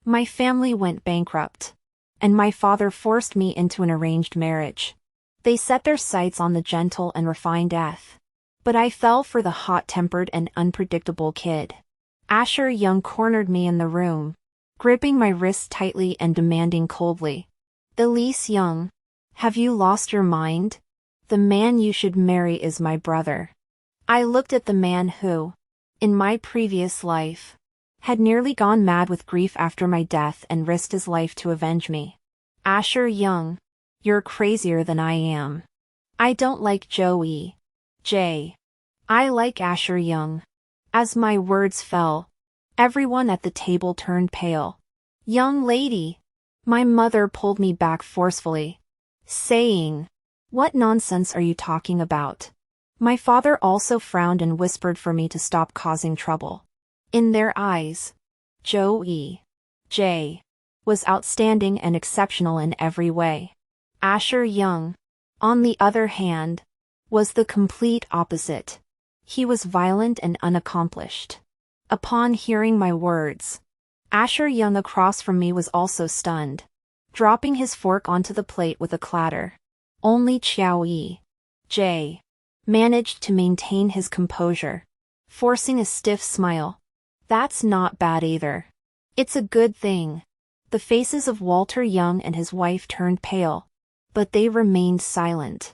My family went bankrupt, and my father forced me into an arranged marriage. They set their sights on the gentle and refined Eth. But I fell for the hot-tempered and unpredictable kid. Asher Young cornered me in the room, gripping my wrist tightly and demanding coldly, "Elise Young, have you lost your mind? The man you should marry is my brother." I looked at the man who, in my previous life, had nearly gone mad with grief after my death and risked his life to avenge me. "Asher Young, you're crazier than I am. I don't like Joey. J. I like Asher Young." As my words fell, everyone at the table turned pale. "Young lady," my mother pulled me back forcefully, saying, "What nonsense are you talking about?" My father also frowned and whispered for me to stop causing trouble. In their eyes, Joey J. was outstanding and exceptional in every way. Asher Young, on the other hand, was the complete opposite. He was violent and unaccomplished. Upon hearing my words, Asher Young across from me was also stunned, dropping his fork onto the plate with a clatter. Only Chow J. managed to maintain his composure, forcing a stiff smile. "That's not bad either. It's a good thing." The faces of Walter Young and his wife turned pale, but they remained silent.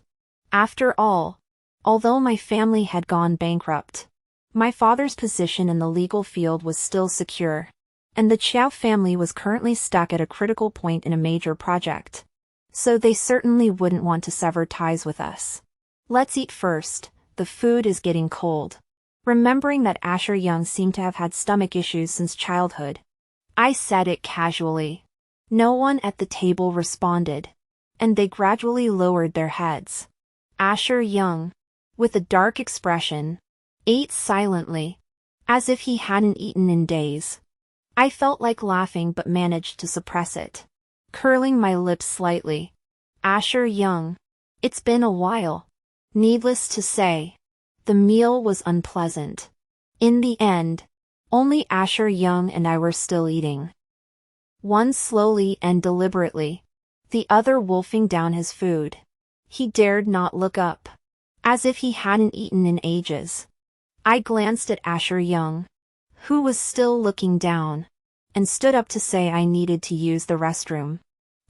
After all, although my family had gone bankrupt, my father's position in the legal field was still secure, and the Chow family was currently stuck at a critical point in a major project. So they certainly wouldn't want to sever ties with us. "Let's eat first, the food is getting cold." Remembering that Asher Young seemed to have had stomach issues since childhood, I said it casually. No one at the table responded, and they gradually lowered their heads. Asher Young, with a dark expression, ate silently, as if he hadn't eaten in days. I felt like laughing but managed to suppress it, curling my lips slightly. "Asher Young, it's been a while." Needless to say, the meal was unpleasant. In the end, only Asher Young and I were still eating. One slowly and deliberately, the other wolfing down his food. He dared not look up, as if he hadn't eaten in ages. I glanced at Asher Young, who was still looking down, and stood up to say I needed to use the restroom.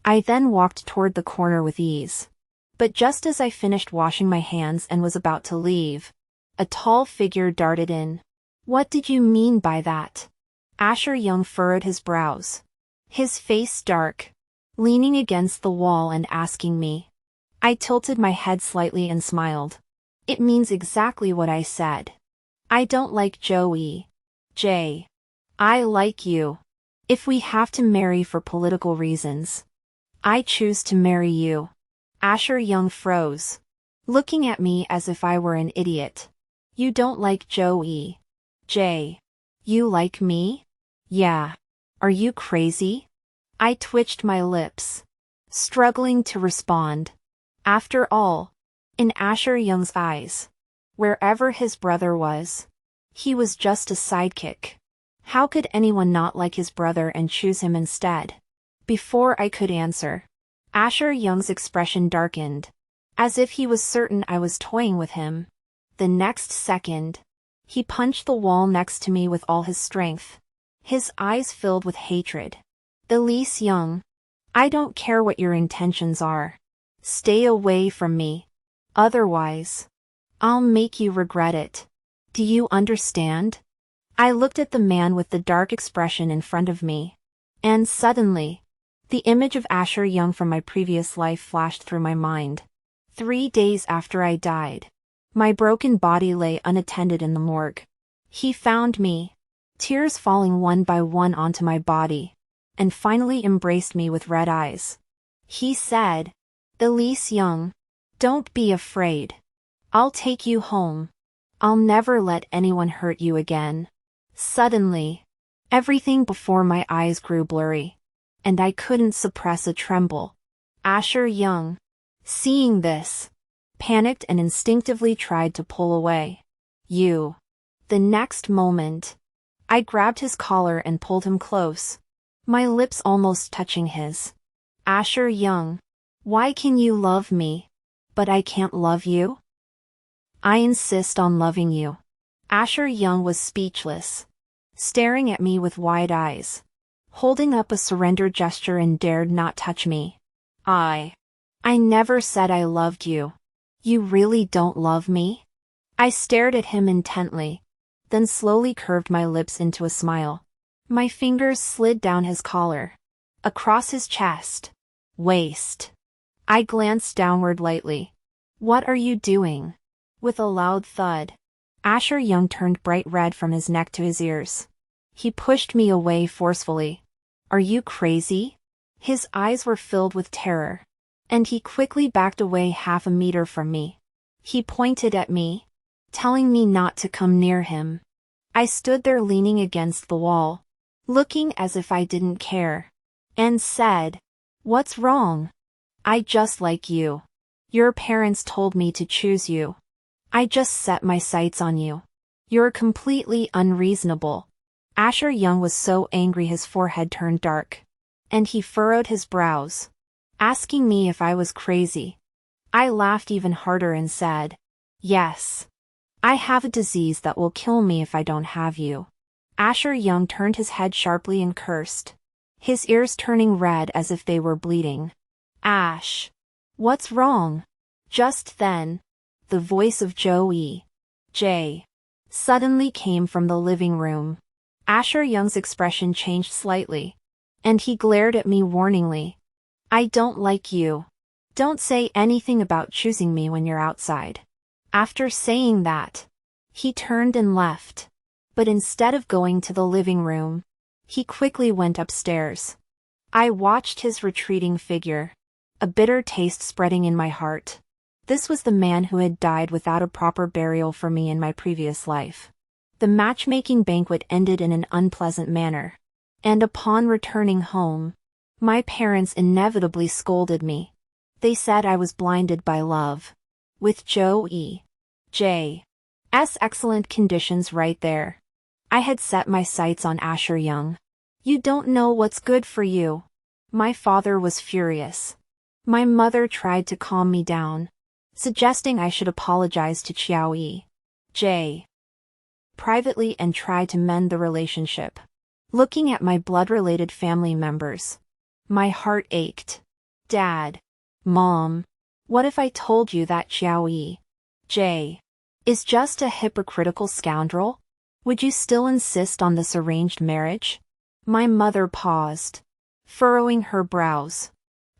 I then walked toward the corner with ease. But just as I finished washing my hands and was about to leave, a tall figure darted in. "What did you mean by that?" Asher Young furrowed his brows, his face dark, leaning against the wall and asking me. I tilted my head slightly and smiled. "It means exactly what I said. I don't like Joey J. I like you. If we have to marry for political reasons, I choose to marry you." Asher Young froze, looking at me as if I were an idiot. "You don't like Joey J. You like me?" "Yeah. Are you crazy?" I twitched my lips, struggling to respond. After all, in Asher Young's eyes, wherever his brother was, he was just a sidekick. How could anyone not like his brother and choose him instead? Before I could answer, Asher Young's expression darkened, as if he was certain I was toying with him. The next second, he punched the wall next to me with all his strength, his eyes filled with hatred. "Elise Young, I don't care what your intentions are. Stay away from me. Otherwise, I'll make you regret it. Do you understand?" I looked at the man with the dark expression in front of me, and suddenly, the image of Asher Young from my previous life flashed through my mind. 3 days after I died, my broken body lay unattended in the morgue. He found me, tears falling one by one onto my body, and finally embraced me with red eyes. He said, "Elise Young, don't be afraid. I'll take you home. I'll never let anyone hurt you again." Suddenly, everything before my eyes grew blurry, and I couldn't suppress a tremble. Asher Young, seeing this, panicked and instinctively tried to pull away. "You." The next moment, I grabbed his collar and pulled him close, my lips almost touching his. Asher Young. Why can you love me, but I can't love you? I insist on loving you. Asher Young was speechless, staring at me with wide eyes, holding up a surrender gesture and dared not touch me. I never said I loved you. You really don't love me? I stared at him intently, then slowly curved my lips into a smile. My fingers slid down his collar, across his chest, waist. I glanced downward lightly. What are you doing? With a loud thud, Asher Young turned bright red from his neck to his ears. He pushed me away forcefully. Are you crazy? His eyes were filled with terror, and he quickly backed away 1/2 meter from me. He pointed at me, telling me not to come near him. I stood there leaning against the wall, looking as if I didn't care, and said, "What's wrong? I just like you. Your parents told me to choose you. I just set my sights on you. You're completely unreasonable." Asher Young was so angry his forehead turned dark, and he furrowed his brows, asking me if I was crazy. I laughed even harder and said, "Yes. I have a disease that will kill me if I don't have you." Asher Young turned his head sharply and cursed, his ears turning red as if they were bleeding. "Ash, what's wrong?" Just then, the voice of Joey J suddenly came from the living room. Asher Young's expression changed slightly, and he glared at me warningly. "I don't like you. Don't say anything about choosing me when you're outside." After saying that, he turned and left, but instead of going to the living room, he quickly went upstairs. I watched his retreating figure, a bitter taste spreading in my heart. This was the man who had died without a proper burial for me in my previous life. The matchmaking banquet ended in an unpleasant manner, and upon returning home, my parents inevitably scolded me. They said I was blinded by love. With Joey J's excellent conditions right there, I had set my sights on Asher Young. "You don't know what's good for you." My father was furious. My mother tried to calm me down, suggesting I should apologize to Joey J privately and try to mend the relationship. Looking at my blood-related family members, my heart ached. "Dad, Mom, what if I told you that Joey J is just a hypocritical scoundrel? Would you still insist on this arranged marriage?" My mother paused, furrowing her brows.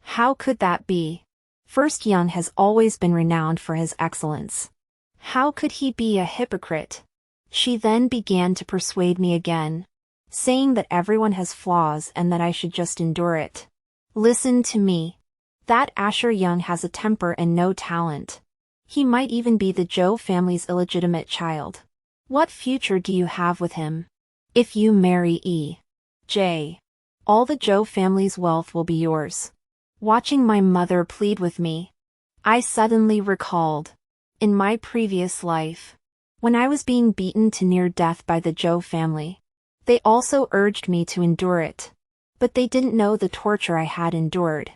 "How could that be? First, Young has always been renowned for his excellence. How could he be a hypocrite?" She then began to persuade me again, saying that everyone has flaws and that I should just endure it. "Listen to me. That Asher Young has a temper and no talent. He might even be the Joe family's illegitimate child. What future do you have with him? If you marry E.J., all the Joe family's wealth will be yours." Watching my mother plead with me, I suddenly recalled, in my previous life, when I was being beaten to near death by the Joe family, they also urged me to endure it. But they didn't know the torture I had endured.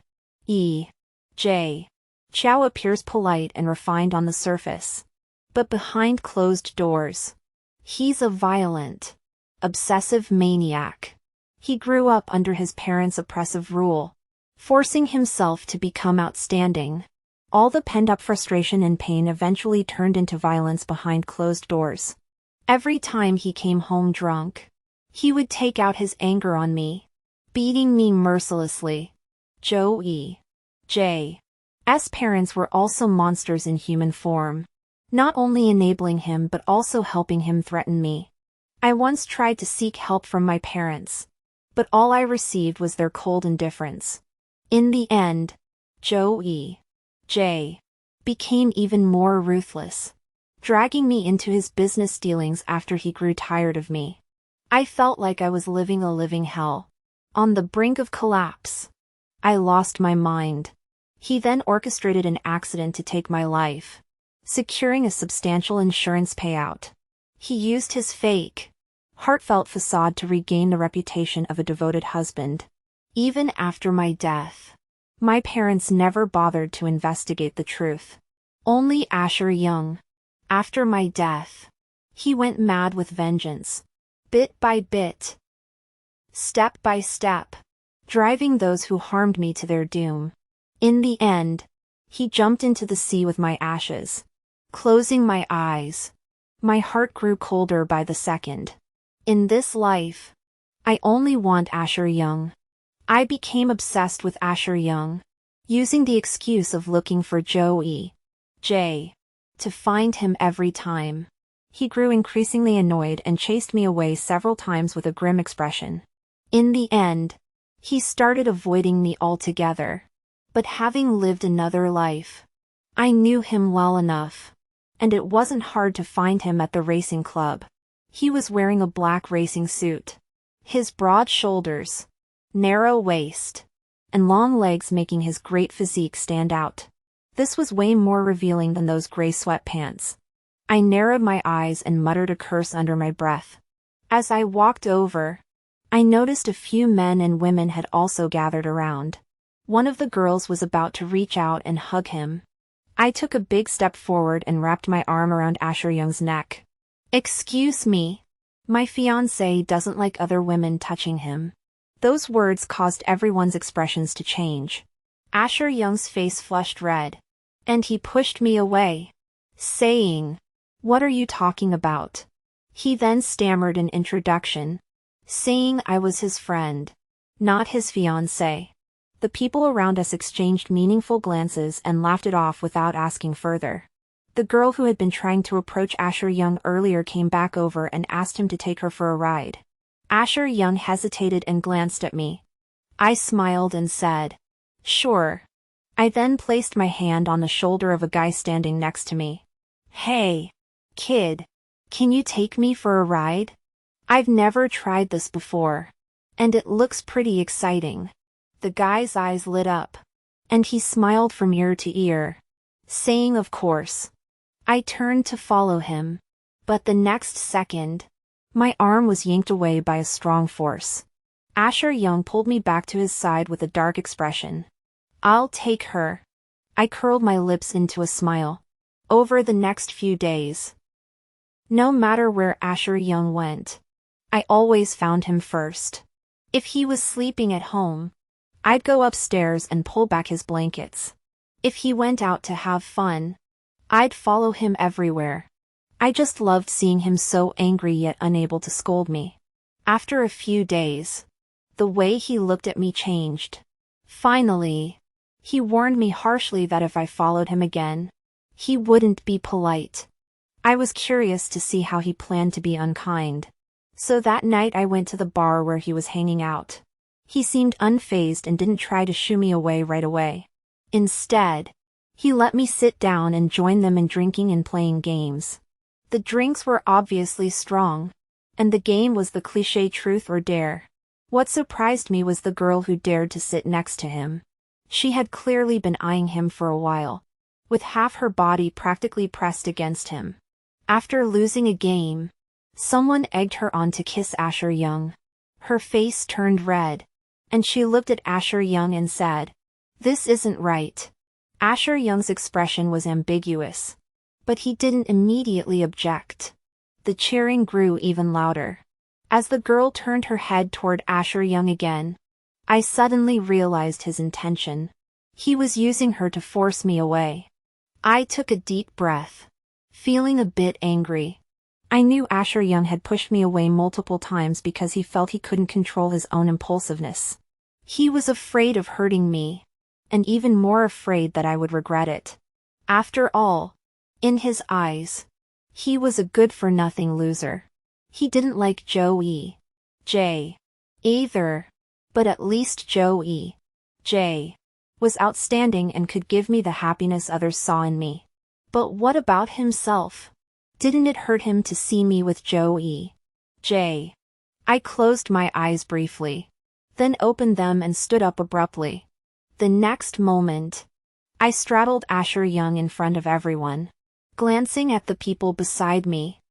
E.J. Chow appears polite and refined on the surface, but behind closed doors, he's a violent, obsessive maniac. He grew up under his parents' oppressive rule, forcing himself to become outstanding. All the pent-up frustration and pain eventually turned into violence behind closed doors. Every time he came home drunk, he would take out his anger on me, beating me mercilessly. Joey J's parents were also monsters in human form, not only enabling him but also helping him threaten me. I once tried to seek help from my parents, but all I received was their cold indifference. In the end, Joey J became even more ruthless, dragging me into his business dealings after he grew tired of me. I felt like I was living a living hell, on the brink of collapse. I lost my mind. He then orchestrated an accident to take my life, securing a substantial insurance payout. He used his fake heartfelt facade to regain the reputation of a devoted husband. Even after my death, my parents never bothered to investigate the truth. Only Asher Young. After my death, he went mad with vengeance. Bit by bit, step by step, driving those who harmed me to their doom. In the end, he jumped into the sea with my ashes. Closing my eyes, my heart grew colder by the second. In this life, I only want Asher Young. I became obsessed with Asher Young, using the excuse of looking for Joey J to find him every time. He grew increasingly annoyed and chased me away several times with a grim expression. In the end, he started avoiding me altogether. But having lived another life, I knew him well enough, and it wasn't hard to find him at the racing club. He was wearing a black racing suit, his broad shoulders, narrow waist, and long legs making his great physique stand out. This was way more revealing than those gray sweatpants. I narrowed my eyes and muttered a curse under my breath. As I walked over, I noticed a few men and women had also gathered around. One of the girls was about to reach out and hug him. I took a big step forward and wrapped my arm around Asher Young's neck. "Excuse me. My fiancé doesn't like other women touching him." Those words caused everyone's expressions to change. Asher Young's face flushed red, and he pushed me away, saying, "What are you talking about?" He then stammered an introduction, saying I was his friend, not his fiancé. The people around us exchanged meaningful glances and laughed it off without asking further. The girl who had been trying to approach Asher Young earlier came back over and asked him to take her for a ride. Asher Young hesitated and glanced at me. I smiled and said, "Sure." I then placed my hand on the shoulder of a guy standing next to me. "Hey, kid, can you take me for a ride? I've never tried this before, and it looks pretty exciting." The guy's eyes lit up, and he smiled from ear to ear, saying of course. I turned to follow him, but the next second, my arm was yanked away by a strong force. Asher Young pulled me back to his side with a dark expression. "I'll take her." I curled my lips into a smile. Over the next few days, no matter where Asher Young went, I always found him first. If he was sleeping at home, I'd go upstairs and pull back his blankets. If he went out to have fun, I'd follow him everywhere. I just loved seeing him so angry yet unable to scold me. After a few days, the way he looked at me changed. Finally, he warned me harshly that if I followed him again, he wouldn't be polite. I was curious to see how he planned to be unkind. So that night I went to the bar where he was hanging out. He seemed unfazed and didn't try to shoo me away right away. Instead, he let me sit down and join them in drinking and playing games. The drinks were obviously strong, and the game was the cliché truth or dare. What surprised me was the girl who dared to sit next to him. She had clearly been eyeing him for a while, with half her body practically pressed against him. After losing a game, someone egged her on to kiss Asher Young. Her face turned red, and she looked at Asher Young and said, "This isn't right." Asher Young's expression was ambiguous, but he didn't immediately object. The cheering grew even louder. As the girl turned her head toward Asher Young again, I suddenly realized his intention. He was using her to force me away. I took a deep breath, feeling a bit angry. I knew Asher Young had pushed me away multiple times because he felt he couldn't control his own impulsiveness. He was afraid of hurting me, and even more afraid that I would regret it. After all, in his eyes, he was a good-for-nothing loser. He didn't like Joey J either, but at least Joey J was outstanding and could give me the happiness others saw in me. But what about himself? Didn't it hurt him to see me with Joey J? I closed my eyes briefly, then opened them and stood up abruptly. The next moment, I straddled Asher Young in front of everyone. Glancing at the people beside me,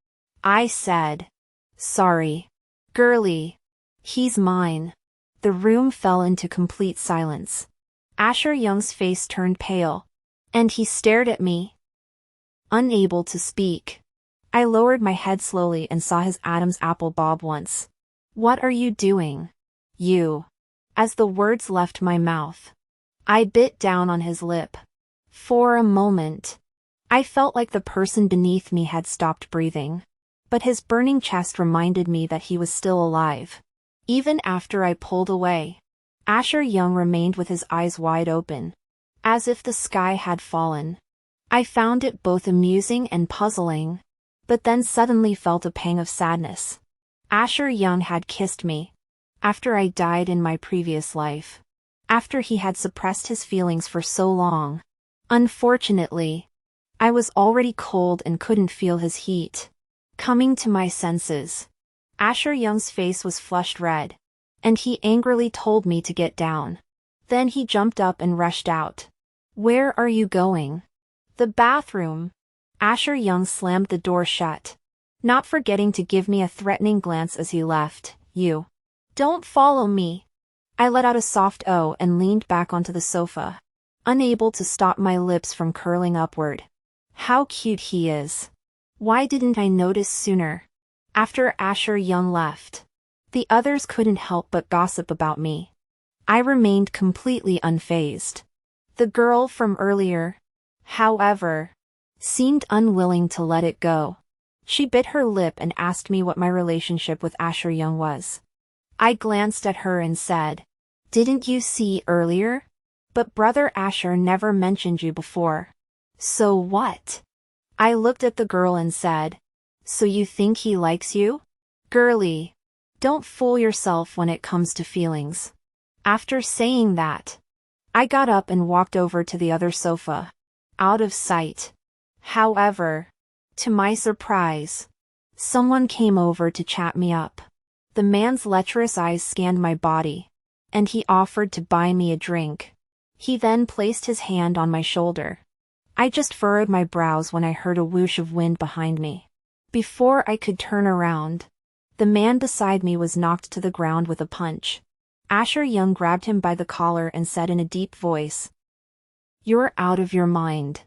I said, "Sorry, Girly. He's mine. The room fell into complete silence. Asher Young's face turned pale, and he stared at me, unable to speak. I lowered my head slowly and saw his Adam's apple bob once. What are you doing? You. As the words left my mouth, I bit down on his lip. For a moment, I felt like the person beneath me had stopped breathing. But his burning chest reminded me that he was still alive. Even after I pulled away, Asher Young remained with his eyes wide open, as if the sky had fallen. I found it both amusing and puzzling, but then suddenly felt a pang of sadness. Asher Young had kissed me, after I died in my previous life, after he had suppressed his feelings for so long. Unfortunately, I was already cold and couldn't feel his heat. Coming to my senses, Asher Young's face was flushed red, and he angrily told me to get down. Then he jumped up and rushed out. Where are you going? The bathroom. Asher Young slammed the door shut, not forgetting to give me a threatening glance as he left. You. Don't follow me. I let out a soft "oh" and leaned back onto the sofa, unable to stop my lips from curling upward. How cute he is. Why didn't I notice sooner? After Asher Young left, the others couldn't help but gossip about me. I remained completely unfazed. The girl from earlier, however, seemed unwilling to let it go. She bit her lip and asked me what my relationship with Asher Young was. I glanced at her and said, "Didn't you see earlier? But Brother Asher never mentioned you before." So what? I looked at the girl and said, "So you think he likes you? Girly, don't fool yourself when it comes to feelings." After saying that, I got up and walked over to the other sofa, out of sight. However, to my surprise, someone came over to chat me up. The man's lecherous eyes scanned my body, and he offered to buy me a drink. He then placed his hand on my shoulder. I just furrowed my brows when I heard a whoosh of wind behind me. Before I could turn around, the man beside me was knocked to the ground with a punch. Asher Young grabbed him by the collar and said in a deep voice, "You're out of your mind."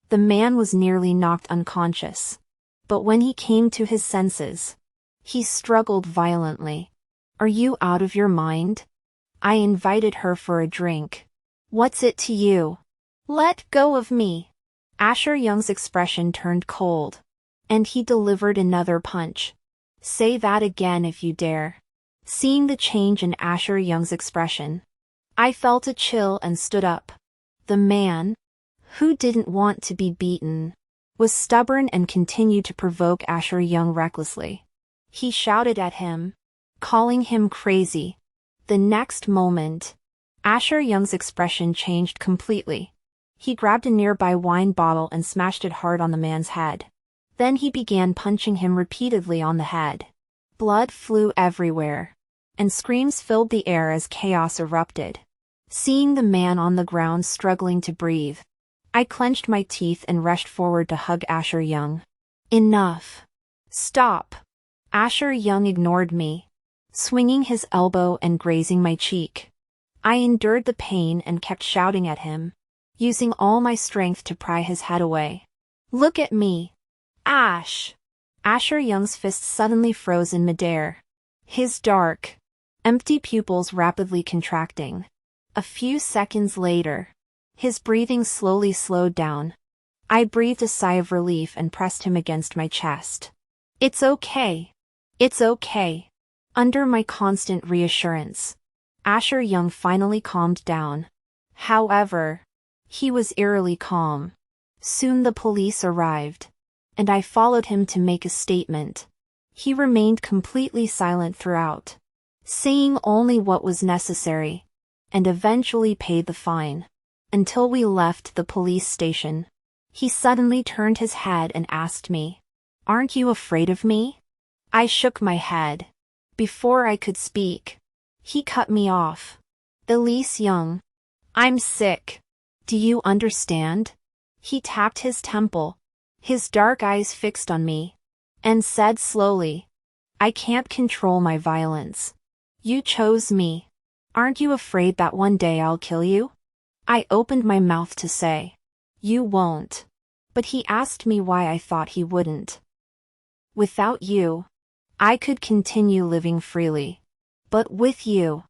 The man was nearly knocked unconscious, but when he came to his senses, he struggled violently. "Are you out of your mind?" I invited her for a drink. "What's it to you? Let go of me." Asher Young's expression turned cold, and he delivered another punch. "Say that again if you dare." Seeing the change in Asher Young's expression, I felt a chill and stood up. The man, who didn't want to be beaten, was stubborn and continued to provoke Asher Young recklessly. He shouted at him, calling him crazy. The next moment, Asher Young's expression changed completely. He grabbed a nearby wine bottle and smashed it hard on the man's head. Then he began punching him repeatedly on the head. Blood flew everywhere, and screams filled the air as chaos erupted. Seeing the man on the ground struggling to breathe, I clenched my teeth and rushed forward to hug Asher Young. "Enough. Stop." Asher Young ignored me, swinging his elbow and grazing my cheek. I endured the pain and kept shouting at him, using all my strength to pry his head away. "Look at me. Ash!" Asher Young's fist suddenly froze in midair, his dark, empty pupils rapidly contracting. A few seconds later, his breathing slowly slowed down. I breathed a sigh of relief and pressed him against my chest. "It's okay. It's okay." Under my constant reassurance, Asher Young finally calmed down. However, he was eerily calm. Soon the police arrived, and I followed him to make a statement. He remained completely silent throughout, saying only what was necessary, and eventually paid the fine. Until we left the police station, he suddenly turned his head and asked me, "Aren't you afraid of me?" I shook my head. Before I could speak, he cut me off. "Elise Young, I'm sick. Do you understand?" He tapped his temple, his dark eyes fixed on me, and said slowly, I can't control my violence. You chose me. Aren't you afraid that one day I'll kill you? I opened my mouth to say, you won't. But he asked me why I thought he wouldn't. Without you, I could continue living freely. But with you,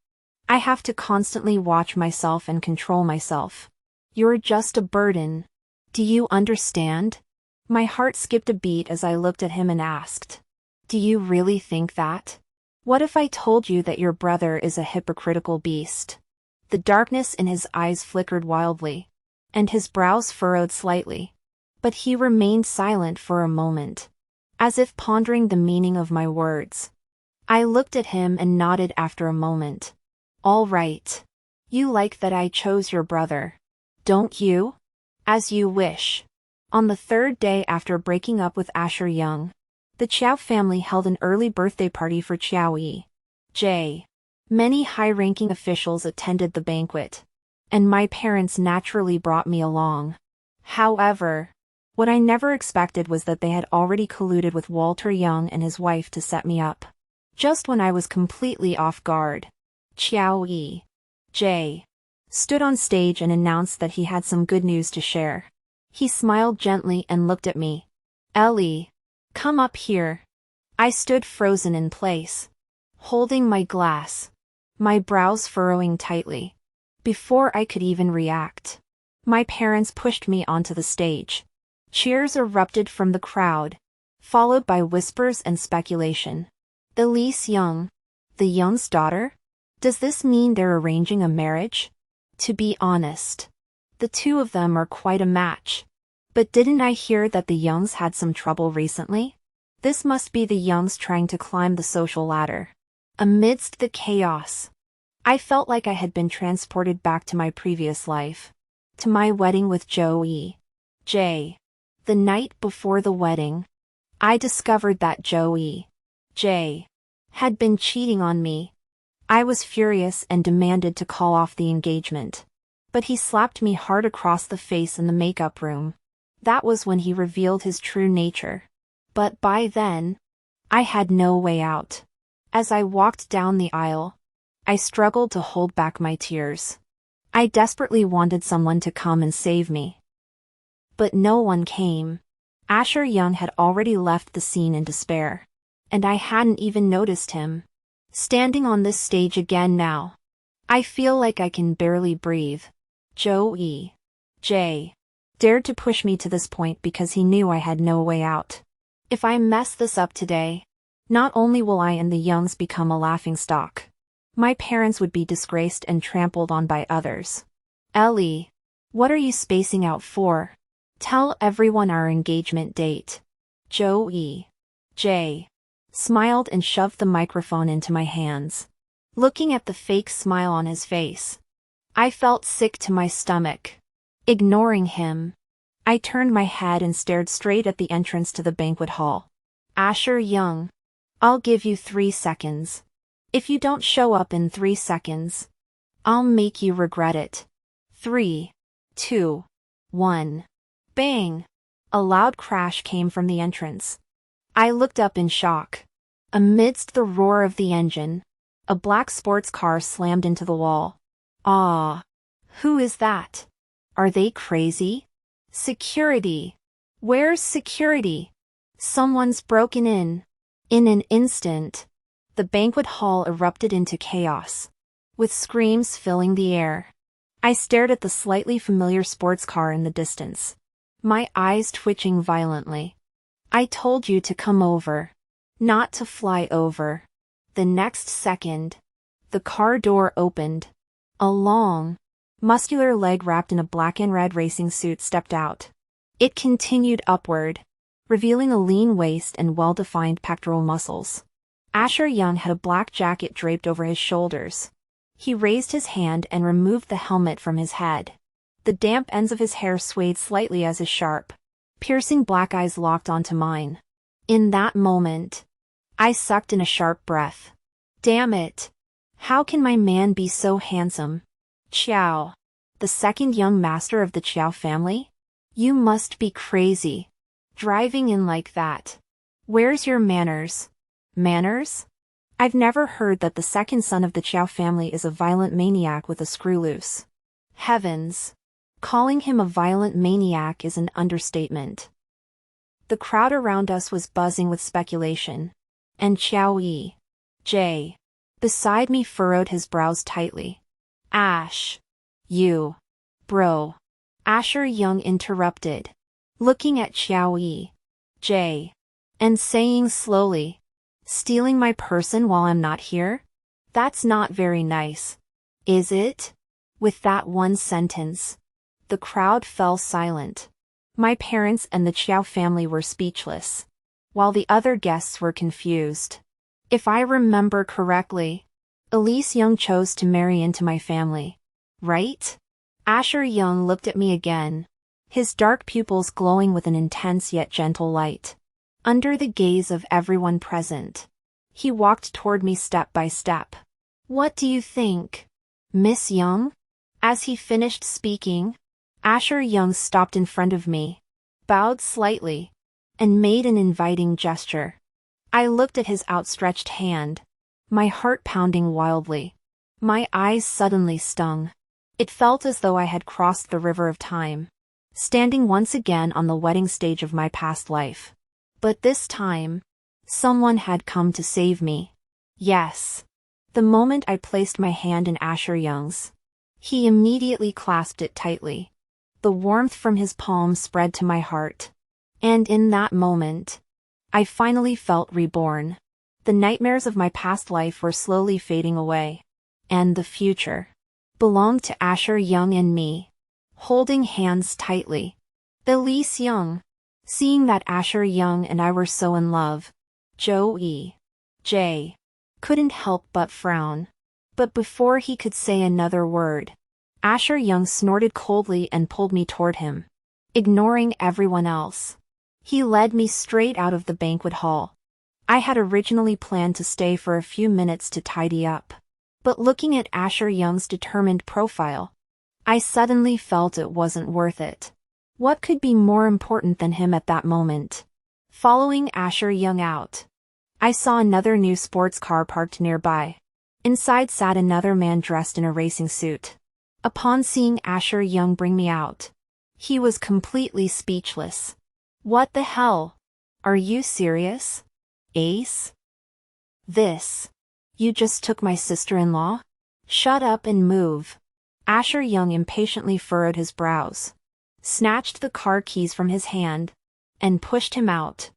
I have to constantly watch myself and control myself. You're just a burden. Do you understand? My heart skipped a beat as I looked at him and asked, do you really think that? What if I told you that your brother is a hypocritical beast? The darkness in his eyes flickered wildly, and his brows furrowed slightly. But he remained silent for a moment, as if pondering the meaning of my words. I looked at him and nodded after a moment. All right. You like that I chose your brother, don't you? As you wish. On the third day after breaking up with Asher Young, the Chiao family held an early birthday party for Chiao J. Many high-ranking officials attended the banquet, and my parents naturally brought me along. However, what I never expected was that they had already colluded with Walter Young and his wife to set me up. Just when I was completely off guard, Chiao J. stood on stage and announced that he had some good news to share. He smiled gently and looked at me. Ellie, come up here. I stood frozen in place, holding my glass, my brows furrowing tightly. Before I could even react, my parents pushed me onto the stage. Cheers erupted from the crowd, followed by whispers and speculation. Elise Young, the Young's daughter? Does this mean they're arranging a marriage? To be honest, the two of them are quite a match. But didn't I hear that the Youngs had some trouble recently? This must be the Youngs trying to climb the social ladder. Amidst the chaos, I felt like I had been transported back to my previous life. To my wedding with Joey J. The night before the wedding, I discovered that Joey J. had been cheating on me. I was furious and demanded to call off the engagement. But he slapped me hard across the face in the makeup room. That was when he revealed his true nature. But by then, I had no way out. As I walked down the aisle, I struggled to hold back my tears. I desperately wanted someone to come and save me. But no one came. Asher Young had already left the scene in despair, and I hadn't even noticed him. Standing on this stage again now, I feel like I can barely breathe. Joey J. dared to push me to this point because he knew I had no way out. If I mess this up today, not only will I and the Youngs become a laughingstock, my parents would be disgraced and trampled on by others. Ellie, what are you spacing out for? Tell everyone our engagement date. Joey J. smiled and shoved the microphone into my hands. Looking at the fake smile on his face, I felt sick to my stomach. Ignoring him, I turned my head and stared straight at the entrance to the banquet hall. Asher Young, I'll give you 3 seconds. If you don't show up in 3 seconds, I'll make you regret it. 3, 2, 1. Bang! A loud crash came from the entrance. I looked up in shock. Amidst the roar of the engine, a black sports car slammed into the wall. Ah! Who is that? Are they crazy? Security! Where's security? Someone's broken in. In an instant, the banquet hall erupted into chaos, with screams filling the air. I stared at the slightly familiar sports car in the distance, my eyes twitching violently. I told you to come over, not to fly over. The next second, the car door opened. A long, muscular leg wrapped in a black and red racing suit stepped out. It continued upward, revealing a lean waist and well-defined pectoral muscles. Asher Young had a black jacket draped over his shoulders. He raised his hand and removed the helmet from his head. The damp ends of his hair swayed slightly as his sharp, piercing black eyes locked onto mine. In that moment, I sucked in a sharp breath. Damn it! How can my man be so handsome? Chiao, the second young master of the Chiao family? You must be crazy. Driving in like that. Where's your manners? Manners? I've never heard that the second son of the Chow family is a violent maniac with a screw loose. Heavens! Calling him a violent maniac is an understatement. The crowd around us was buzzing with speculation. And J. beside me furrowed his brows tightly. Ash. You. Bro. Asher Young interrupted, looking at J. and saying slowly, stealing my person while I'm not here? That's not very nice. Is it? With that one sentence, the crowd fell silent. My parents and the Chow family were speechless, while the other guests were confused. If I remember correctly, Elise Young chose to marry into my family, right? Asher Young looked at me again, his dark pupils glowing with an intense yet gentle light. Under the gaze of everyone present, he walked toward me step by step. What do you think, Miss Young? As he finished speaking, Asher Young stopped in front of me, bowed slightly, and made an inviting gesture. I looked at his outstretched hand, my heart pounding wildly. My eyes suddenly stung. It felt as though I had crossed the river of time, standing once again on the wedding stage of my past life. But this time, someone had come to save me. Yes. The moment I placed my hand in Asher Young's, he immediately clasped it tightly. The warmth from his palm spread to my heart. And in that moment, I finally felt reborn. The nightmares of my past life were slowly fading away. And the future belonged to Asher Young and me, holding hands tightly. Elise Young. Seeing that Asher Young and I were so in love, J. couldn't help but frown. But before he could say another word, Asher Young snorted coldly and pulled me toward him. Ignoring everyone else, he led me straight out of the banquet hall. I had originally planned to stay for a few minutes to tidy up, but looking at Asher Young's determined profile, I suddenly felt it wasn't worth it. What could be more important than him at that moment? Following Asher Young out, I saw another new sports car parked nearby. Inside sat another man dressed in a racing suit. Upon seeing Asher Young bring me out, he was completely speechless. What the hell? Are you serious, Ace? You just took my sister-in-law? Shut up and move. Asher Young impatiently furrowed his brows, snatched the car keys from his hand, and pushed him out.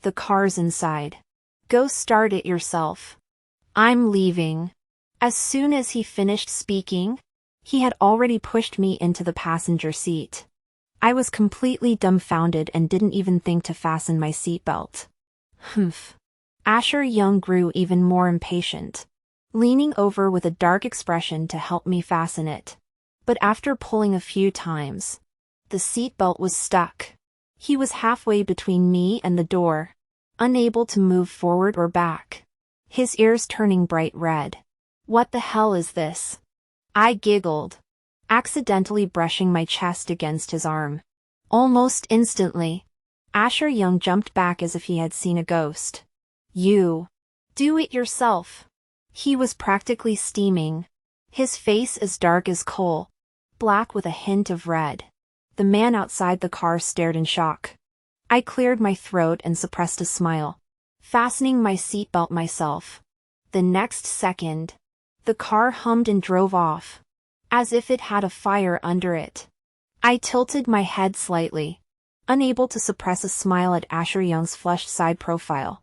The car's inside. Go start it yourself. I'm leaving. As soon as he finished speaking, he had already pushed me into the passenger seat. I was completely dumbfounded and didn't even think to fasten my seatbelt. Humph. Asher Young grew even more impatient, leaning over with a dark expression to help me fasten it. But after pulling a few times, the seatbelt was stuck. He was halfway between me and the door, unable to move forward or back, his ears turning bright red. What the hell is this? I giggled, accidentally brushing my chest against his arm. Almost instantly, Asher Young jumped back as if he had seen a ghost. You. Do it yourself. He was practically steaming, his face as dark as coal, black with a hint of red. The man outside the car stared in shock. I cleared my throat and suppressed a smile, fastening my seatbelt myself. The next second, the car hummed and drove off, as if it had a fire under it. I tilted my head slightly, unable to suppress a smile at Asher Young's flushed side profile.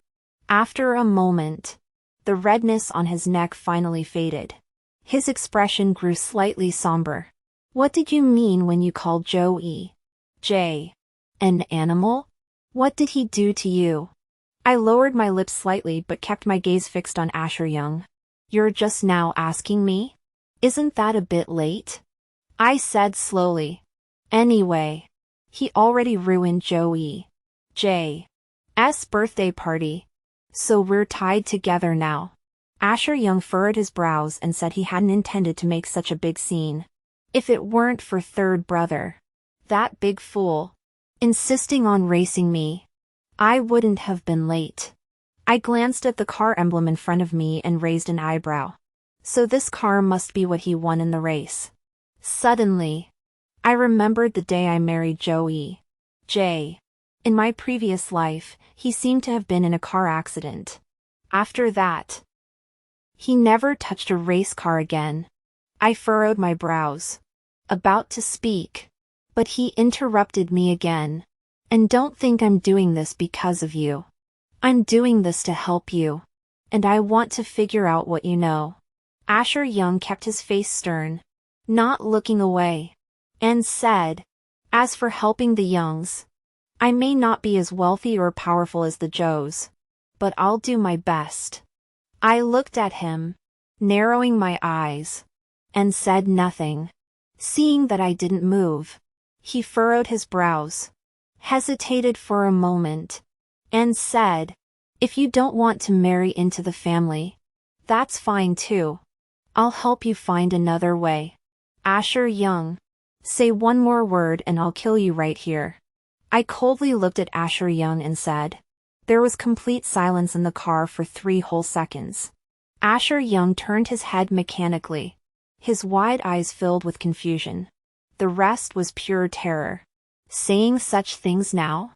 After a moment, the redness on his neck finally faded. His expression grew slightly somber. What did you mean when you called J. an animal? What did he do to you? I lowered my lips slightly but kept my gaze fixed on Asher Young. You're just now asking me? Isn't that a bit late? I said slowly. Anyway, he already ruined J's birthday party, so we're tied together now. Asher Young furrowed his brows and said he hadn't intended to make such a big scene. If it weren't for third brother, that big fool, insisting on racing me, I wouldn't have been late. I glanced at the car emblem in front of me and raised an eyebrow. So this car must be what he won in the race. Suddenly, I remembered the day I married Joey. Jay. In my previous life, he seemed to have been in a car accident. After that, he never touched a race car again. I furrowed my brows, about to speak, but he interrupted me again. And don't think I'm doing this because of you. I'm doing this to help you. And I want to figure out what you know. Asher Young kept his face stern, not looking away, and said, as for helping the Youngs, I may not be as wealthy or powerful as the Joes, but I'll do my best. I looked at him, narrowing my eyes, and said nothing. Seeing that I didn't move, he furrowed his brows, hesitated for a moment, and said, if you don't want to marry into the family, that's fine too. I'll help you find another way. Asher Young, say one more word and I'll kill you right here. I coldly looked at Asher Young and said. There was complete silence in the car for 3 whole seconds. Asher Young turned his head mechanically, his wide eyes filled with confusion. The rest was pure terror. Saying such things now?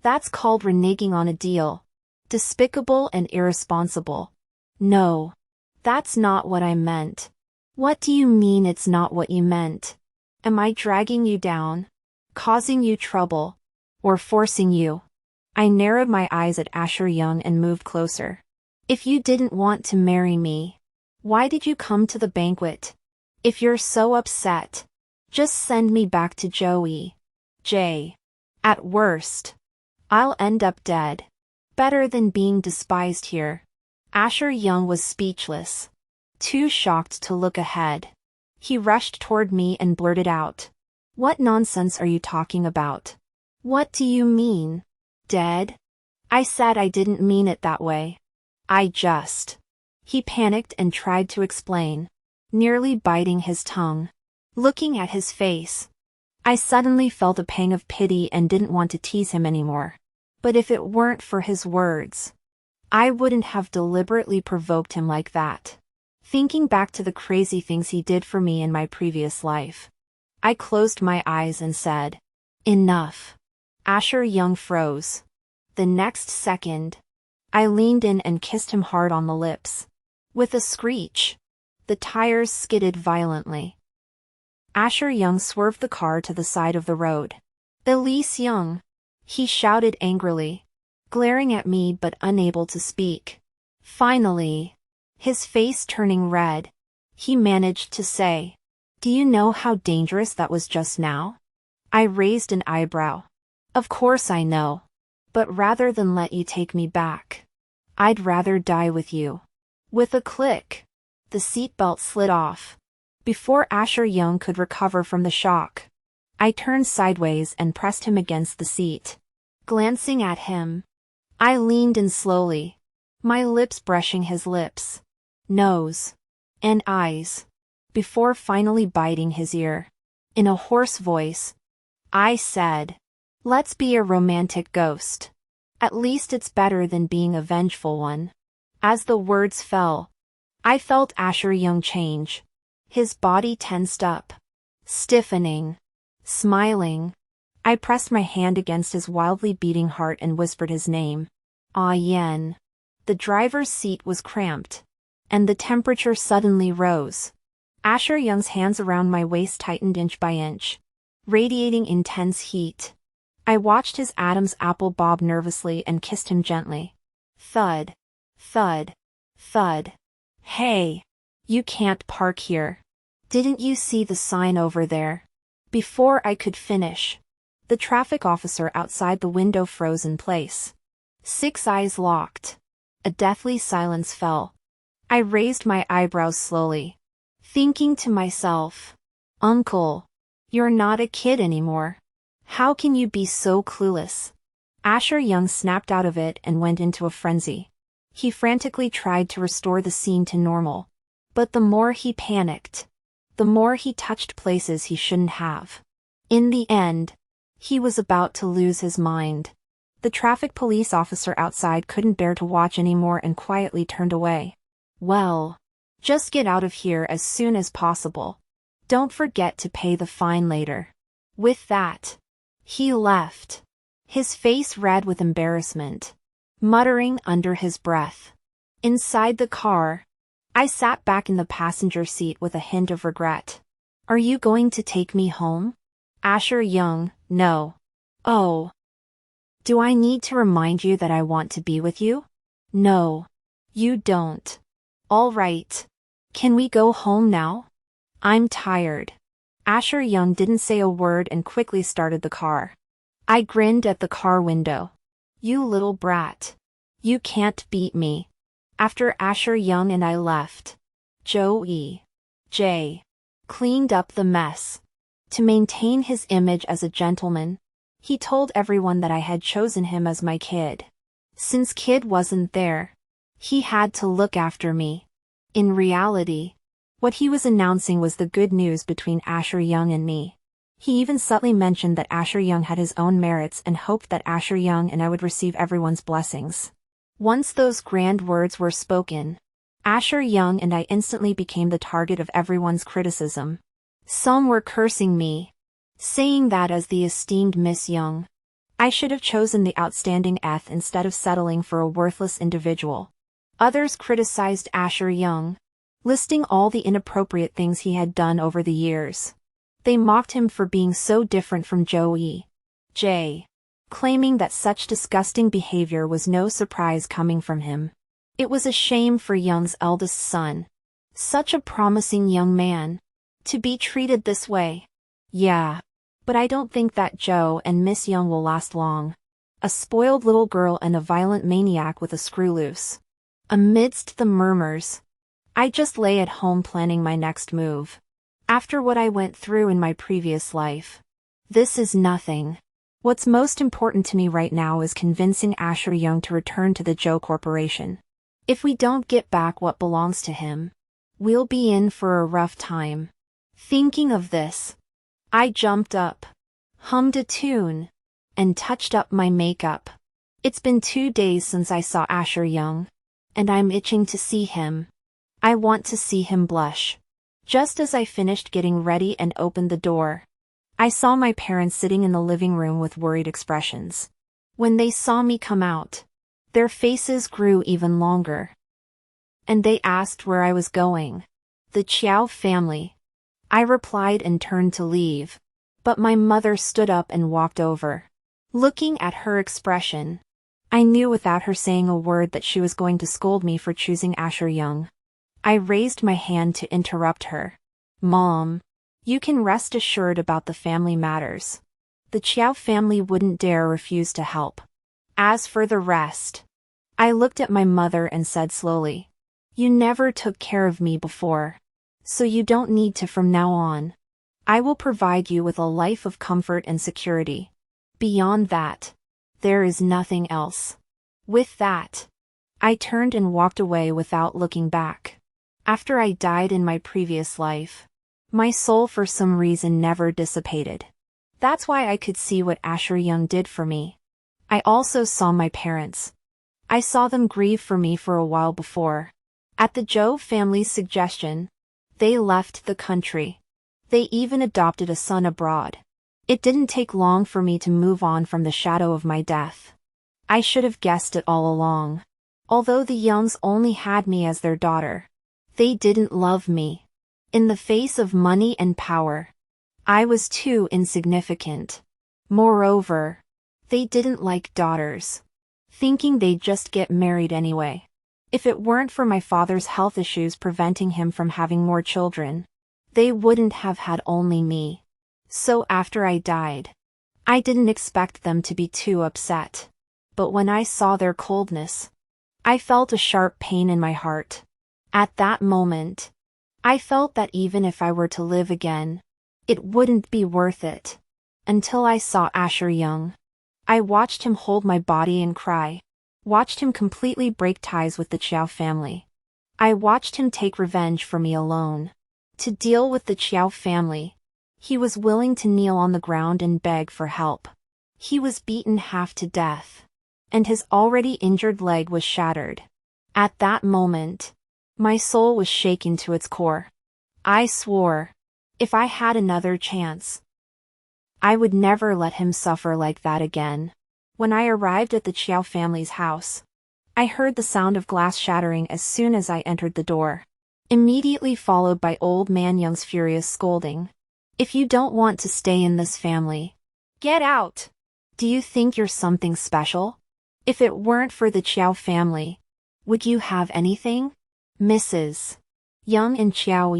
That's called reneging on a deal. Despicable and irresponsible. No. That's not what I meant. What do you mean it's not what you meant? Am I dragging you down? Causing you trouble? Or forcing you? I narrowed my eyes at Asher Young and moved closer. If you didn't want to marry me, why did you come to the banquet? If you're so upset, just send me back to Joey. Jay. At worst, I'll end up dead. Better than being despised here. Asher Young was speechless, too shocked to look ahead. He rushed toward me and blurted out. What nonsense are you talking about? What do you mean? Dead? I said I didn't mean it that way. I just. He panicked and tried to explain, nearly biting his tongue. Looking at his face, I suddenly felt a pang of pity and didn't want to tease him anymore. But if it weren't for his words, I wouldn't have deliberately provoked him like that. Thinking back to the crazy things he did for me in my previous life, I closed my eyes and said, enough. Asher Young froze. The next second, I leaned in and kissed him hard on the lips. With a screech, the tires skidded violently. Asher Young swerved the car to the side of the road. Elise Young, he shouted angrily, glaring at me but unable to speak. Finally, his face turning red, he managed to say, do you know how dangerous that was just now? I raised an eyebrow. Of course I know. But rather than let you take me back, I'd rather die with you. With a click, the seatbelt slid off. Before Asher Young could recover from the shock, I turned sideways and pressed him against the seat. Glancing at him, I leaned in slowly, my lips brushing his lips, nose, and eyes, before finally biting his ear. In a hoarse voice, I said, let's be a romantic ghost. At least it's better than being a vengeful one. As the words fell, I felt Asher Young change. His body tensed up, stiffening, smiling. I pressed my hand against his wildly beating heart and whispered his name. Ah Yen. The driver's seat was cramped, and the temperature suddenly rose. Asher Young's hands around my waist tightened inch by inch, radiating intense heat. I watched his Adam's apple bob nervously and kissed him gently. Thud. Thud. Thud. Hey! You can't park here. Didn't you see the sign over there? Before I could finish, the traffic officer outside the window froze in place. 6 eyes locked. A deathly silence fell. I raised my eyebrows slowly, thinking to myself, Uncle, you're not a kid anymore. How can you be so clueless? Asher Young snapped out of it and went into a frenzy. He frantically tried to restore the scene to normal. But the more he panicked, the more he touched places he shouldn't have. In the end, he was about to lose his mind. The traffic police officer outside couldn't bear to watch anymore and quietly turned away. Well, just get out of here as soon as possible. Don't forget to pay the fine later. With that, he left, his face red with embarrassment, muttering under his breath. Inside the car, I sat back in the passenger seat with a hint of regret. Are you going to take me home? Asher Young, no. Oh. Do I need to remind you that I want to be with you? No. You don't. All right. Can we go home now? I'm tired. Asher Young didn't say a word and quickly started the car. I grinned at the car window. You little brat. You can't beat me. After Asher Young and I left, Joey J. cleaned up the mess. To maintain his image as a gentleman, he told everyone that I had chosen him as my kid. Since Kid wasn't there, he had to look after me. In reality, what he was announcing was the good news between Asher Young and me. He even subtly mentioned that Asher Young had his own merits and hoped that Asher Young and I would receive everyone's blessings. Once those grand words were spoken, Asher Young and I instantly became the target of everyone's criticism. Some were cursing me, saying that as the esteemed Miss Young, I should have chosen the outstanding Eth instead of settling for a worthless individual. Others criticized Asher Young, listing all the inappropriate things he had done over the years. They mocked him for being so different from Joey J., claiming that such disgusting behavior was no surprise coming from him. It was a shame for Young's eldest son, such a promising young man, to be treated this way. Yeah, but I don't think that Joe and Miss Young will last long. A spoiled little girl and a violent maniac with a screw loose. Amidst the murmurs, I just lay at home planning my next move. After what I went through in my previous life, this is nothing. What's most important to me right now is convincing Asher Young to return to the Joe Corporation. If we don't get back what belongs to him, we'll be in for a rough time. Thinking of this, I jumped up, hummed a tune, and touched up my makeup. It's been 2 days since I saw Asher Young, and I'm itching to see him. I want to see him blush. Just as I finished getting ready and opened the door, I saw my parents sitting in the living room with worried expressions. When they saw me come out, their faces grew even longer. And they asked where I was going. The Chiao family. I replied and turned to leave, but my mother stood up and walked over. Looking at her expression, I knew without her saying a word that she was going to scold me for choosing Asher Young. I raised my hand to interrupt her. Mom, you can rest assured about the family matters. The Chiao family wouldn't dare refuse to help. As for the rest, I looked at my mother and said slowly, you never took care of me before, so you don't need to from now on. I will provide you with a life of comfort and security. Beyond that, there is nothing else. With that, I turned and walked away without looking back. After I died in my previous life, my soul for some reason never dissipated. That's why I could see what Asher Young did for me. I also saw my parents. I saw them grieve for me for a while before. At the Joe family's suggestion, they left the country. They even adopted a son abroad. It didn't take long for me to move on from the shadow of my death. I should have guessed it all along. Although the Youngs only had me as their daughter, they didn't love me. In the face of money and power, I was too insignificant. Moreover, they didn't like daughters, thinking they'd just get married anyway. If it weren't for my father's health issues preventing him from having more children, they wouldn't have had only me. So after I died, I didn't expect them to be too upset. But when I saw their coldness, I felt a sharp pain in my heart. At that moment, I felt that even if I were to live again, it wouldn't be worth it. Until I saw Asher Young. I watched him hold my body and cry. Watched him completely break ties with the Chiao family. I watched him take revenge for me alone. To deal with the Chiao family, he was willing to kneel on the ground and beg for help. He was beaten half to death. and his already injured leg was shattered. At that moment, my soul was shaken to its core. I swore, if I had another chance, I would never let him suffer like that again. When I arrived at the Chiao family's house, I heard the sound of glass shattering as soon as I entered the door, immediately followed by Old Man Young's furious scolding. If you don't want to stay in this family, get out! Do you think you're something special? If it weren't for the Chiao family, would you have anything? Mrs. Young and Chiao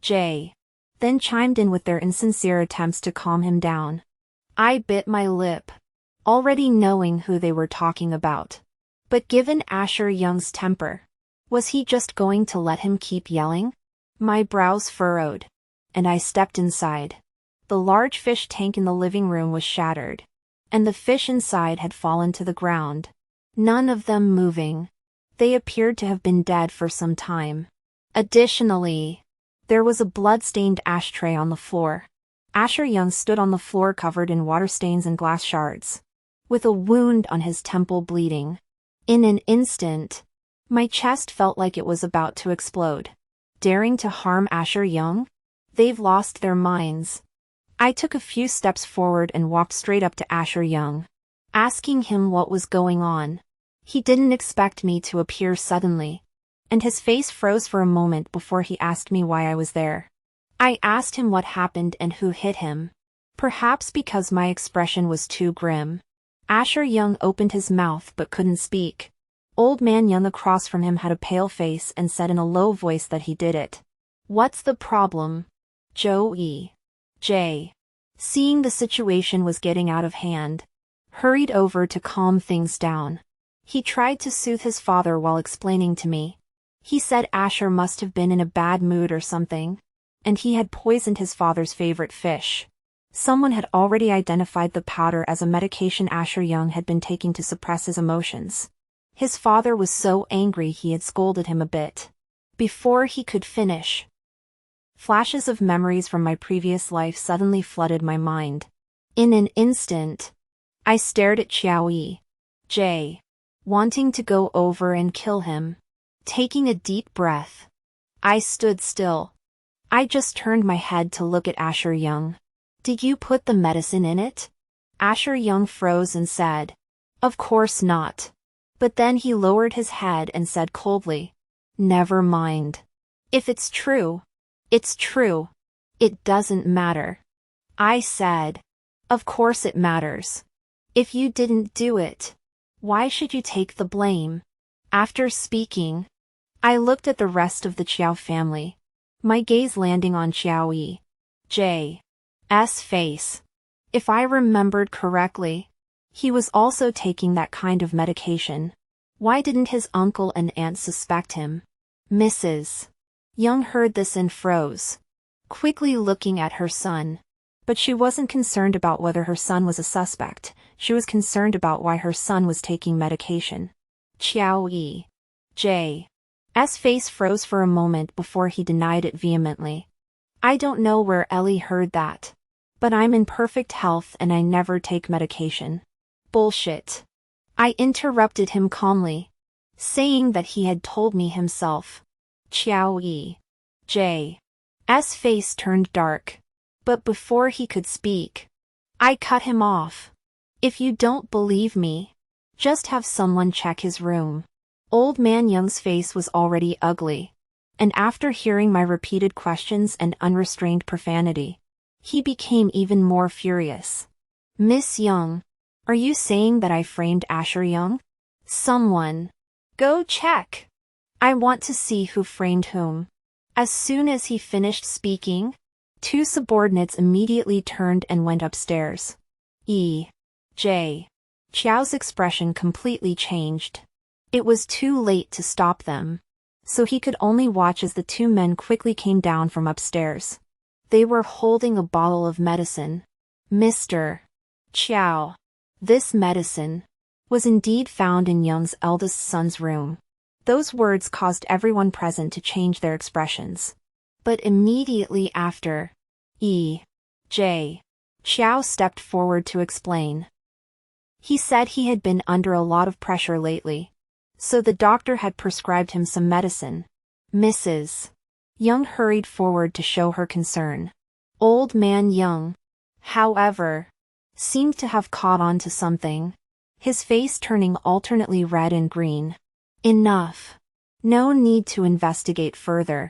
J. then chimed in with their insincere attempts to calm him down. I bit my lip, already knowing who they were talking about. But given Asher Young's temper, was he just going to let him keep yelling? My brows furrowed, and I stepped inside. The large fish tank in the living room was shattered, and the fish inside had fallen to the ground, none of them moving. They appeared to have been dead for some time. Additionally, there was a blood-stained ashtray on the floor. Asher Young stood on the floor covered in water stains and glass shards, with a wound on his temple bleeding. In an instant, my chest felt like it was about to explode. Daring to harm Asher Young? They've lost their minds. I took a few steps forward and walked straight up to Asher Young, asking him what was going on. He didn't expect me to appear suddenly, and his face froze for a moment before he asked me why I was there. I asked him what happened and who hit him. Perhaps because my expression was too grim. Asher Young opened his mouth but couldn't speak. Old Man Young across from him had a pale face and said in a low voice that he did it. What's the problem? Joey J., seeing the situation was getting out of hand, hurried over to calm things down. He tried to soothe his father while explaining to me. He said Asher must have been in a bad mood or something, and he had poisoned his father's favorite fish. Someone had already identified the powder as a medication Asher Young had been taking to suppress his emotions. His father was so angry he had scolded him a bit. Before he could finish, flashes of memories from my previous life suddenly flooded my mind. In an instant, I stared at Chiao J., wanting to go over and kill him. Taking a deep breath, I stood still. I just turned my head to look at Asher Young. Did you put the medicine in it? Asher Young froze and said, of course not. But then he lowered his head and said coldly, never mind. If it's true, it's true. It doesn't matter. I said, of course it matters. If you didn't do it, why should you take the blame? After speaking, I looked at the rest of the Chiao family, my gaze landing on Chiao J.'s face. If I remembered correctly, he was also taking that kind of medication. Why didn't his uncle and aunt suspect him? Mrs. Young heard this and froze, quickly looking at her son. But she wasn't concerned about whether her son was a suspect, she was concerned about why her son was taking medication. Chiao J.'s face froze for a moment before he denied it vehemently. I don't know where Ellie heard that, but I'm in perfect health and I never take medication. Bullshit. I interrupted him calmly, saying that he had told me himself. Chiao J.'s face turned dark, but before he could speak, I cut him off. If you don't believe me, just have someone check his room. Old Man Young's face was already ugly, and after hearing my repeated questions and unrestrained profanity, he became even more furious. Miss Young, are you saying that I framed Asher Young? Someone, go check. I want to see who framed whom. As soon as he finished speaking, two subordinates immediately turned and went upstairs. J. Chiao's expression completely changed. It was too late to stop them, so he could only watch as the two men quickly came down from upstairs. They were holding a bottle of medicine. Mr. Chiao, this medicine was indeed found in Young's eldest son's room. Those words caused everyone present to change their expressions. But immediately after, J. Chiao stepped forward to explain. He said he had been under a lot of pressure lately, so the doctor had prescribed him some medicine. Mrs. Young hurried forward to show her concern. Old man Young, however, seemed to have caught on to something, his face turning alternately red and green. Enough. No need to investigate further.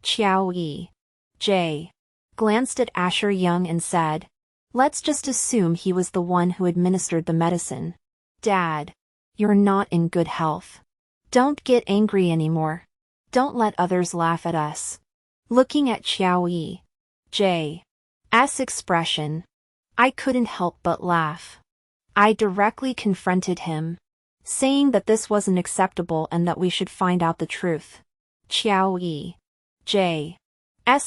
Xiao Yi J. glanced at Asher Young and said, "Let's just assume he was the one who administered the medicine. Dad, you're not in good health. Don't get angry anymore. Don't let others laugh at us." Looking at Xiao Yi J's expression, I couldn't help but laugh. I directly confronted him, saying that this wasn't acceptable and that we should find out the truth. Xiao Yi J's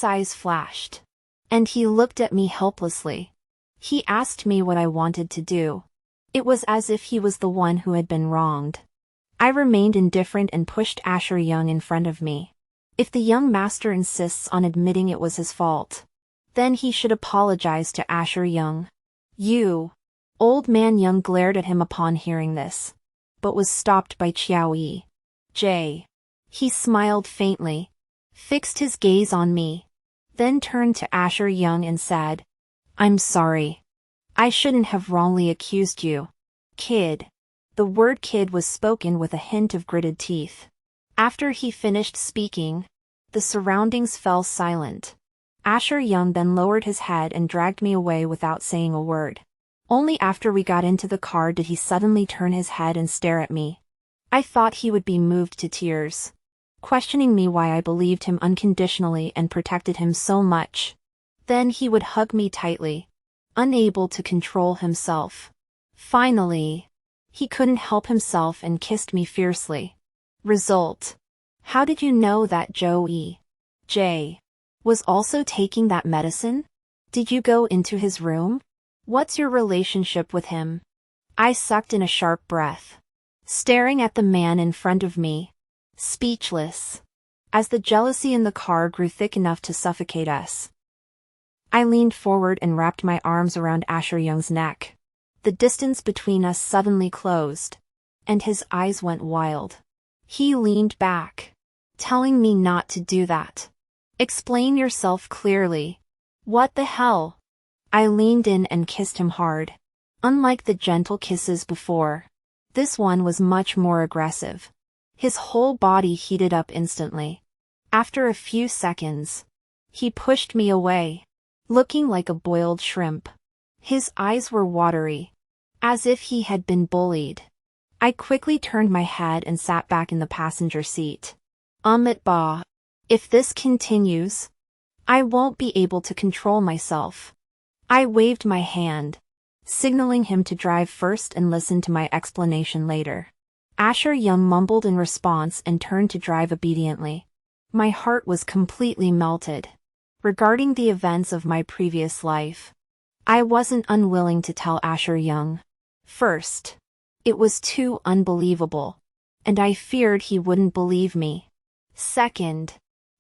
eyes flashed, and he looked at me helplessly. He asked me what I wanted to do. It was as if he was the one who had been wronged. I remained indifferent and pushed Asher Young in front of me. If the young master insists on admitting it was his fault, then he should apologize to Asher Young. You. Old man Young glared at him upon hearing this, but was stopped by Xiao Yi J. He smiled faintly, fixed his gaze on me, then turned to Asher Young and said, "I'm sorry. I shouldn't have wrongly accused you. Kid." The word kid was spoken with a hint of gritted teeth. After he finished speaking, the surroundings fell silent. Asher Young then lowered his head and dragged me away without saying a word. Only after we got into the car did he suddenly turn his head and stare at me. I thought he would be moved to tears, questioning me why I believed him unconditionally and protected him so much. Then he would hug me tightly, unable to control himself. Finally, he couldn't help himself and kissed me fiercely. Result: how did you know that Joey J was also taking that medicine? Did you go into his room? What's your relationship with him? I sucked in a sharp breath, staring at the man in front of me, speechless, as the jealousy in the car grew thick enough to suffocate us. I leaned forward and wrapped my arms around Asher Young's neck. The distance between us suddenly closed, and his eyes went wild. He leaned back, telling me not to do that. "Explain yourself clearly." "What the hell?" I leaned in and kissed him hard. Unlike the gentle kisses before, this one was much more aggressive. His whole body heated up instantly. After a few seconds, he pushed me away, looking like a boiled shrimp. His eyes were watery, as if he had been bullied. I quickly turned my head and sat back in the passenger seat. Bah. If this continues, I won't be able to control myself. I waved my hand, signaling him to drive first and listen to my explanation later. Asher Young mumbled in response and turned to drive obediently. My heart was completely melted. Regarding the events of my previous life, I wasn't unwilling to tell Asher Young. First, it was too unbelievable, and I feared he wouldn't believe me. Second,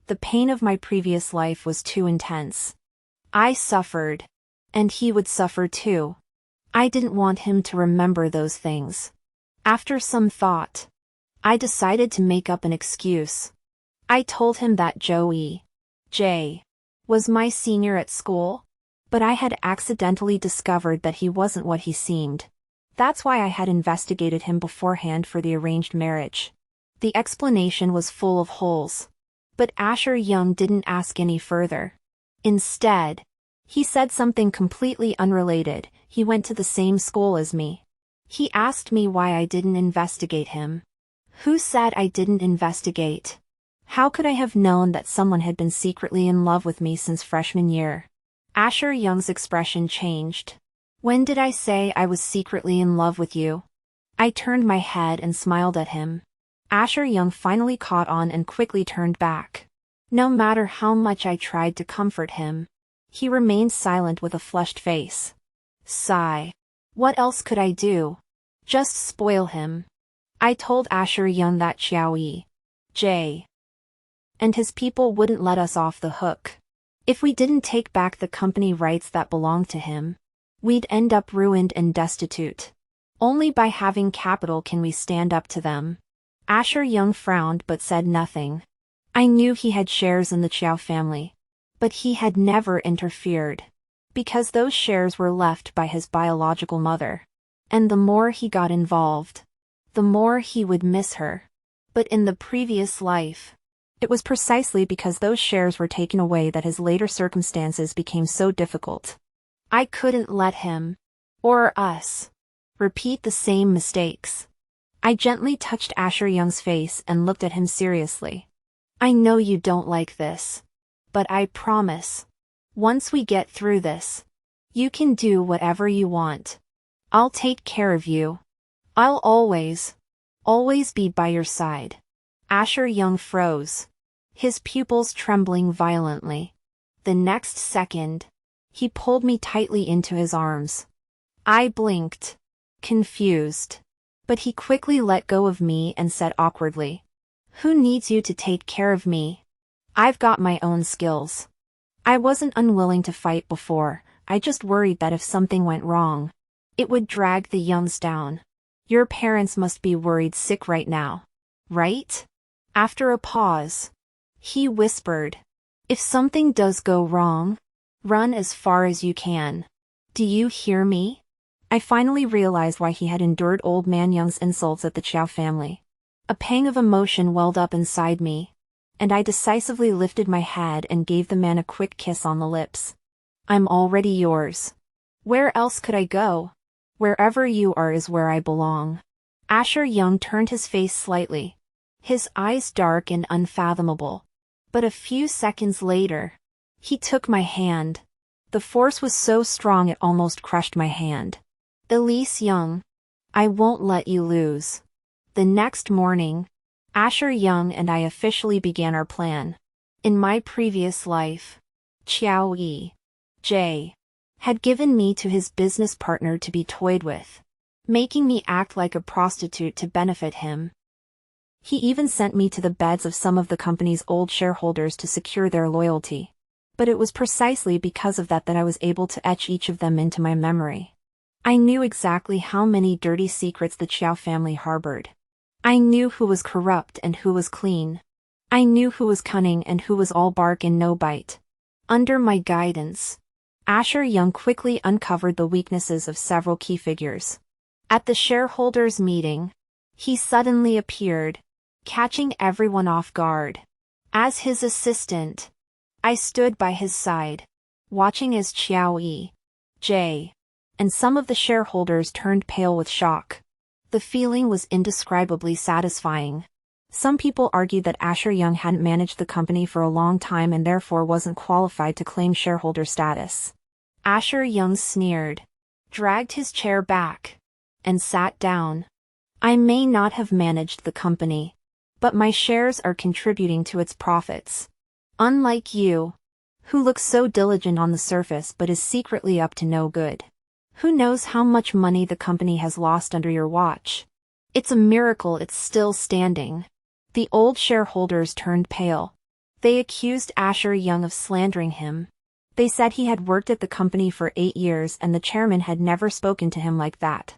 the pain of my previous life was too intense. I suffered, and he would suffer too. I didn't want him to remember those things. After some thought, I decided to make up an excuse. I told him that Joey J was my senior at school, but I had accidentally discovered that he wasn't what he seemed. That's why I had investigated him beforehand for the arranged marriage. The explanation was full of holes, but Asher Young didn't ask any further. Instead, he said something completely unrelated. He went to the same school as me. He asked me why I didn't investigate him. Who said I didn't investigate? How could I have known that someone had been secretly in love with me since freshman year? Asher Young's expression changed. When did I say I was secretly in love with you? I turned my head and smiled at him. Asher Young finally caught on and quickly turned back. No matter how much I tried to comfort him, he remained silent with a flushed face. Sigh. What else could I do? Just spoil him. I told Asher Young that Xiao J and his people wouldn't let us off the hook. If we didn't take back the company rights that belonged to him, we'd end up ruined and destitute. Only by having capital can we stand up to them. Asher Young frowned but said nothing. I knew he had shares in the Chiao family. But he had never interfered. Because those shares were left by his biological mother. And the more he got involved, the more he would miss her. But in the previous life, it was precisely because those shares were taken away that his later circumstances became so difficult. I couldn't let him, or us, repeat the same mistakes. I gently touched Asher Young's face and looked at him seriously. I know you don't like this. But I promise, once we get through this, you can do whatever you want. I'll take care of you. I'll always be by your side. Asher Young froze, his pupils trembling violently. The next second, he pulled me tightly into his arms. I blinked, confused, but he quickly let go of me and said awkwardly, "Who needs you to take care of me? I've got my own skills." I wasn't unwilling to fight before, I just worried that if something went wrong, it would drag the Youngs down. Your parents must be worried sick right now, right? After a pause, he whispered, "If something does go wrong, run as far as you can. Do you hear me?" I finally realized why he had endured Old Man Young's insults at the Chiao family. A pang of emotion welled up inside me, and I decisively lifted my head and gave the man a quick kiss on the lips. "I'm already yours. Where else could I go? Wherever you are is where I belong." Asher Young turned his face slightly, his eyes dark and unfathomable. But a few seconds later, he took my hand. The force was so strong it almost crushed my hand. "Elise Young, I won't let you lose." The next morning, Asher Young and I officially began our plan. In my previous life, Chiao J had given me to his business partner to be toyed with, making me act like a prostitute to benefit him. He even sent me to the beds of some of the company's old shareholders to secure their loyalty. But it was precisely because of that I was able to etch each of them into my memory. I knew exactly how many dirty secrets the Chiao family harbored. I knew who was corrupt and who was clean. I knew who was cunning and who was all bark and no bite. Under my guidance, Asher Young quickly uncovered the weaknesses of several key figures. At the shareholders' meeting, he suddenly appeared, catching everyone off guard. As his assistant, I stood by his side, watching as Chiao J and some of the shareholders turned pale with shock. The feeling was indescribably satisfying. Some people argued that Asher Young hadn't managed the company for a long time and therefore wasn't qualified to claim shareholder status. Asher Young sneered, dragged his chair back, and sat down. "I may not have managed the company, but my shares are contributing to its profits. Unlike you, who looks so diligent on the surface but is secretly up to no good. Who knows how much money the company has lost under your watch? It's a miracle it's still standing." The old shareholders turned pale. They accused Asher Young of slandering him. They said he had worked at the company for 8 years and the chairman had never spoken to him like that.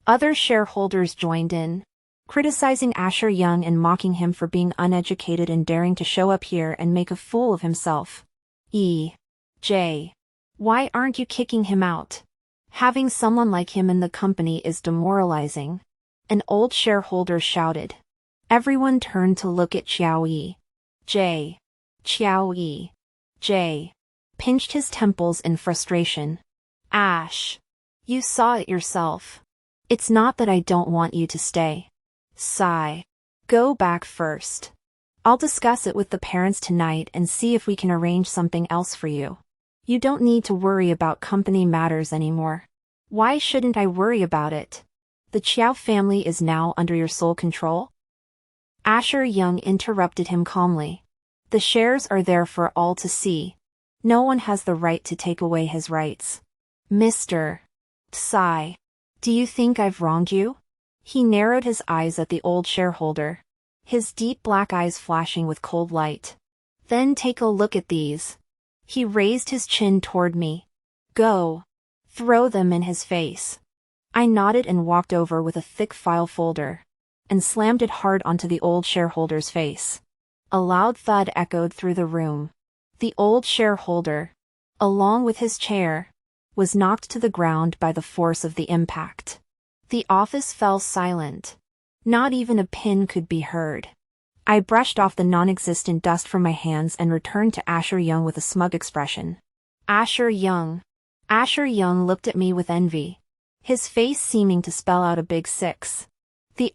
Other shareholders joined in, criticizing Asher Young and mocking him for being uneducated and daring to show up here and make a fool of himself. J. Why aren't you kicking him out? Having someone like him in the company is demoralizing. An old shareholder shouted. Everyone turned to look at Chiao J. Chiao J. pinched his temples in frustration. "Ash, you saw it yourself. It's not that I don't want you to stay. Sigh. Go back first. I'll discuss it with the parents tonight and see if we can arrange something else for you. You don't need to worry about company matters anymore." "Why shouldn't I worry about it? The Chiao family is now under your sole control?" Asher Young interrupted him calmly. "The shares are there for all to see. No one has the right to take away his rights. Mr. Tsai, do you think I've wronged you?" He narrowed his eyes at the old shareholder, his deep black eyes flashing with cold light. "Then take a look at these." He raised his chin toward me. "Go. Throw them in his face." I nodded and walked over with a thick file folder and slammed it hard onto the old shareholder's face. A loud thud echoed through the room. The old shareholder, along with his chair, was knocked to the ground by the force of the impact. The office fell silent. Not even a pin could be heard. I brushed off the non-existent dust from my hands and returned to Asher Young with a smug expression. Asher Young. Asher Young looked at me with envy, his face seeming to spell out a big 6.